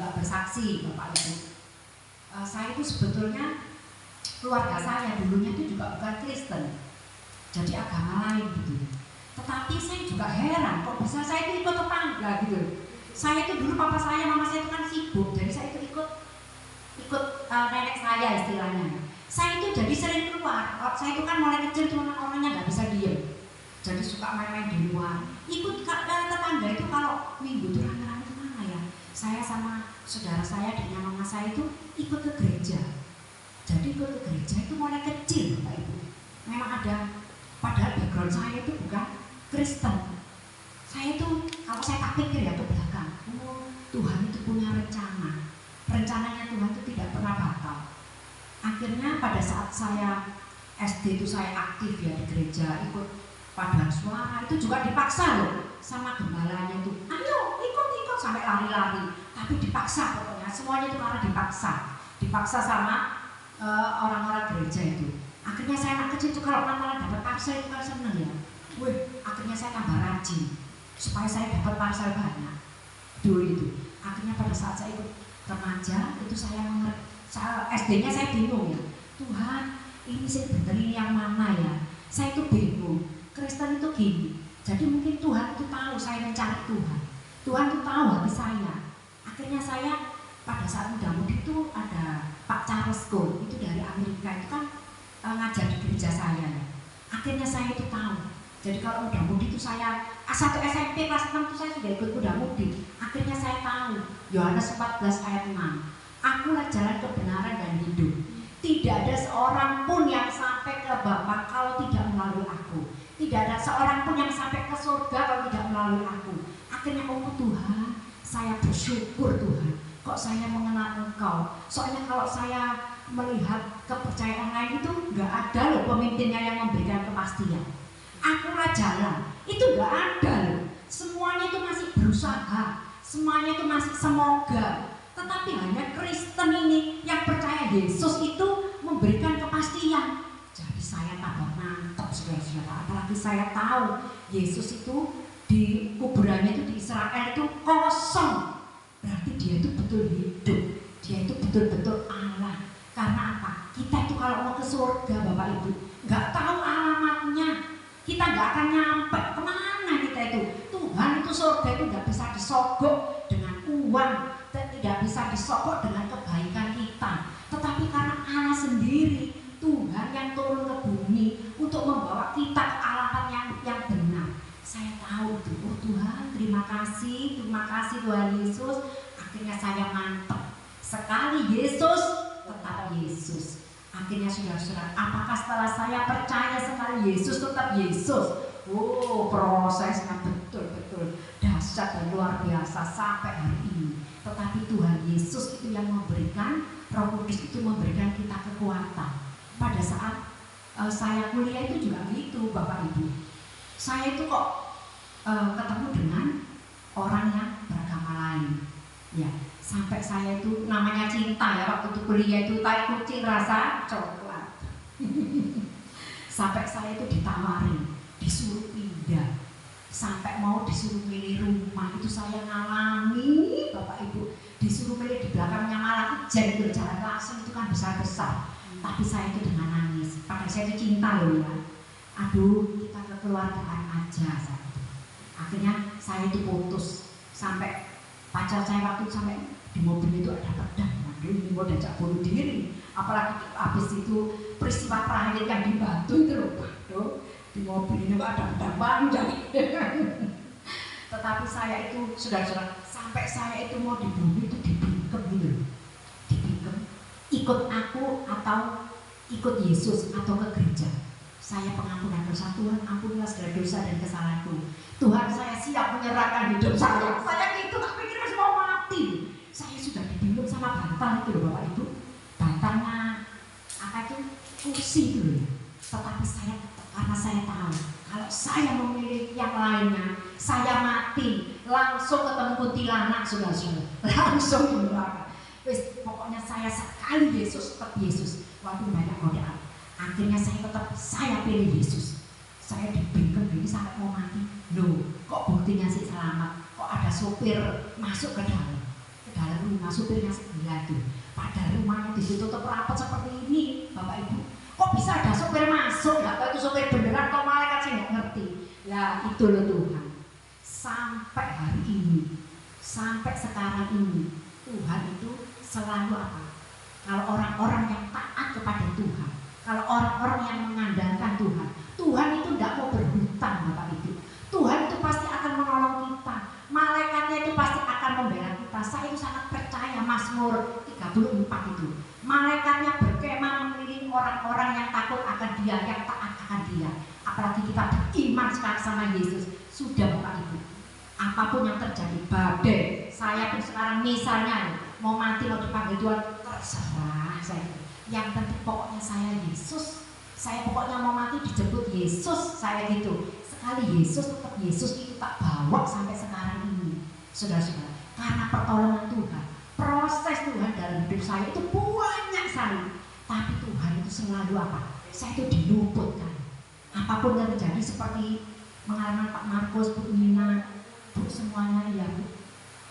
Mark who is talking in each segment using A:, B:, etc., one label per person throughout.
A: juga bersaksi Bapak Ibu. Saya itu sebetulnya keluarga saya dulunya itu juga bukan Kristen, jadi agama lain gitu. Tetapi saya juga heran kok bisa saya itu ikut tetangga gitu. Saya itu dulu papa saya, mama saya itu kan sibuk, jadi saya itu ikut nenek saya istilahnya. Saya itu jadi sering keluar. Saya itu kan mulai kecil cuma orangnya nggak bisa diem, jadi suka main-main di luar. Ikut tetangga itu kalau minggu itu rame-rame kemana ya? Saya sama saudara saya dan mama saya itu ikut ke gereja. Jadi ikut ke gereja itu mulai kecil Bapak Ibu. Memang ada, padahal background saya itu bukan Kristen. Saya itu kalau saya tak pikir ya ke belakang, Tuhan itu punya rencana. Rencananya Tuhan itu tidak pernah batal. Akhirnya pada saat saya SD itu saya aktif ya di gereja, ikut paduan suara, itu juga dipaksa loh sama gembalanya itu. Ayo ikut sampai lari-lari, tapi dipaksa pokoknya, semuanya itu karena dipaksa sama orang-orang gereja itu. Akhirnya saya anak kecil itu kalau Natalan dapat parsel itu kan seneng ya. Akhirnya saya tambah rajin supaya saya dapat parsel banyak dulu itu. Akhirnya pada saat saya ikut remaja itu saya SD-nya saya bingung ya, Tuhan ini sih bener ini yang mana ya? Saya itu bingung. Kristen itu gini, jadi mungkin Tuhan itu tahu saya mencari Tuhan. Tuhan itu tahu hati saya. Akhirnya saya pada saat muda-mudi itu ada Pak Charles Cole itu dari Amerika, itu kan ngajar di gereja saya. Akhirnya saya itu tahu. Jadi kalau muda-mudi itu saya A1 SMP kelas 6 itu saya sudah ikut muda-mudi. Akhirnya saya tahu Yohanes 14 ayat 6. Akulah jalan kebenaran dan hidup. Tidak ada seorang pun yang sampai ke Bapa kalau tidak melalui aku. Tidak ada seorang pun yang sampai ke surga kalau tidak melalui aku. Akhirnya Tuhan, saya bersyukur Tuhan. Kok saya mengenal Engkau? Soalnya kalau saya melihat kepercayaan lain itu nggak ada loh pemimpinnya yang memberikan kepastian. Akulah jalan, itu nggak ada loh. Semuanya itu masih berusaha, semuanya itu masih semoga. Tetapi hanya Kristen ini yang percaya Yesus itu memberikan kepastian. Jadi saya tambah mantap saudara-saudara. Apalagi saya tahu Yesus itu di kuburannya itu di Israel itu kosong. Berarti dia itu betul hidup. Dia itu betul-betul Allah. Karena apa? Kita itu kalau mau ke surga Bapak Ibu nggak tahu alamatnya. Kita nggak akan nyampe kemana kita itu. Tuhan itu surga itu nggak bisa disogok dengan uang, tidak bisa disogok dengan kebaikan kita. Tetapi karena Allah sendiri, Tuhan yang turun ke bumi untuk membawa kita ke alamat yang benar. Saya tahu itu, Tuhan terima kasih Tuhan Yesus. Akhirnya saya mantap. Sekali Yesus, tetap Yesus. Akhirnya saudara-saudara, apakah setelah saya percaya sekali Yesus tetap Yesus? Prosesnya betul-betul dahsyat dan luar biasa sampai hari ini. Tetapi Tuhan Yesus itu yang memberikan, Roh Kudus itu memberikan kita kekuatan. Pada saat saya kuliah itu juga gitu Bapak Ibu. Saya itu kok ketemu dengan orang yang beragama lain. Ya, sampai saya itu namanya cinta ya, waktu itu kuliah itu tai kucing rasa coklat. Sampai saya itu ditawarin, disuruh pindah, sampai mau disuruh milih rumah. Itu saya ngalami Bapak Ibu, disuruh milih di belakangnya malah ijen itu jalan langsung itu kan besar-besar. Tapi saya itu dengan nangis, padahal saya itu cinta loh ya. Aduh, kita kekeluargaan aja saya itu. Akhirnya saya itu putus. Sampai pacar saya waktu sampai di mobil itu ada pedang. Aduh, ini mau diajak bunuh diri. Apalagi habis itu peristiwa terakhir yang di Batu itu loh. Aduh, di mobil ini ada pedang panjang. Tetapi saya itu saudara-saudara, sampai saya itu mau dibunuh itu dibingkem gitu. Dibingkem, ikut aku atau ikut Yesus atau ke gereja. Saya pengampunan dosa, Tuhan ampunilah segala dosa dan kesalahanku. Tuhan, saya siap menyerahkan hidup saya. Saya gitu, tak pikir masih mau mati. Saya sudah dibingung sama bantal itu loh Bapak Ibu. Bantalnya apa itu? Kursi itu loh ya. Tetapi saya, karena saya tahu kalau saya memilih yang lainnya, saya mati langsung ketemu kuntilanak saudara-saudara. Langsung di neraka. Pokoknya saya sekali Yesus tetap Yesus. Waktu banyak godaan. Akhirnya saya pilih Yesus. Saya dibingkem gini sampai mau mati. Loh, kok buktinya sih selamat? Kok ada sopir masuk ke dalam rumah supirnya sebelah itu. Padahal rumahnya ditutup rapat seperti ini, Bapak Ibu. Kok bisa ada supir masuk? Gak tahu itu supir beneran atau malaikat, saya nggak ngerti. Lah itu loh Tuhan. Sampai hari ini, sampai sekarang ini, Tuhan itu selalu apa? Kalau orang-orang yang taat kepada Tuhan, kalau orang-orang yang mengandalkan Tuhan, Tuhan itu tidak mau berhutang, Bapak Ibu. Tuhan itu pasti akan menolong kita. Malaikatnya itu pasti akan membela kita. Saya itu sangat percaya Mazmur 34 itu. Malaikatnya berkemah mengelilingi orang-orang yang takut akan Dia, yang taat akan Dia. Apalagi kita beriman sekarang sama Yesus. Sudah Bapak Ibu, apapun yang terjadi, badai, saya pun sekarang misalnya mau mati, mau dipanggil Tuhan, terserah saya. Yang penting pokoknya saya Yesus. Saya pokoknya mau mati dijemput Yesus, saya gitu. Sekali Yesus, tetap Yesus itu tak bawa sampai sekarang ini, saudara-saudara. Karena pertolongan Tuhan, proses Tuhan dalam hidup saya itu banyak sekali. Tapi Tuhan itu selalu apa? Saya itu diluputkan. Apapun yang terjadi, seperti pengalaman Pak Markus, Bu Nina, Bu semuanya ya,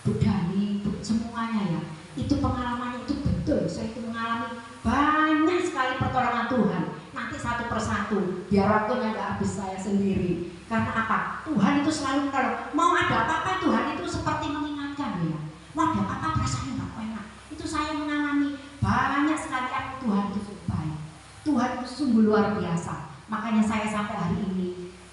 A: Bu Dani, Bu semuanya ya. Itu pengalamannya itu betul. Saya itu mengalami banyak sekali pertolongan Tuhan. Nanti satu persatu, biar waktunya nggak habis saya sendiri. Karena apa? Tuhan itu selalu menolong. Mau ada apa-apa, Tuhan itu seperti mengingatkan ya. Mau ada apa-apa rasanya nggak enak. Itu saya mengalami banyak sekali apa Tuhan itu baik. Tuhan itu sungguh luar biasa. Makanya saya sampai hari ini,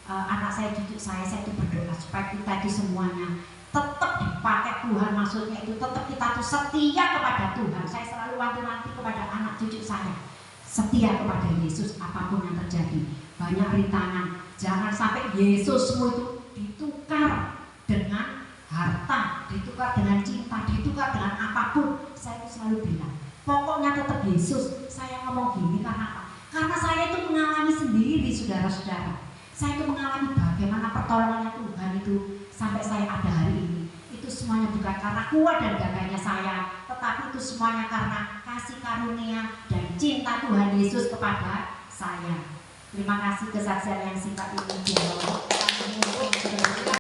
A: anak saya, cucu saya itu berdoa supaya kita itu semuanya tetap dipakai Tuhan. Maksudnya itu tetap kita tuh setia kepada Tuhan. Saya selalu wanti-wanti kepada anak cucu saya, setia kepada Yesus apapun yang terjadi. Banyak rintangan, jangan sampai Yesusmu itu ditukar dengan harta, ditukar dengan cinta, ditukar dengan apapun. Saya itu selalu bilang, pokoknya tetap Yesus. Saya ngomong gini karena apa? Karena saya itu mengalami sendiri, saudara-saudara. Saya itu mengalami bagaimana pertolongannya Tuhan itu sampai saya ada hari ini. Itu semuanya bukan karena kuat dan gagahnya saya, tetapi itu semuanya karena kasih karunia dan cinta Tuhan Yesus kepada saya. Terima kasih kesaksian yang singkat ini.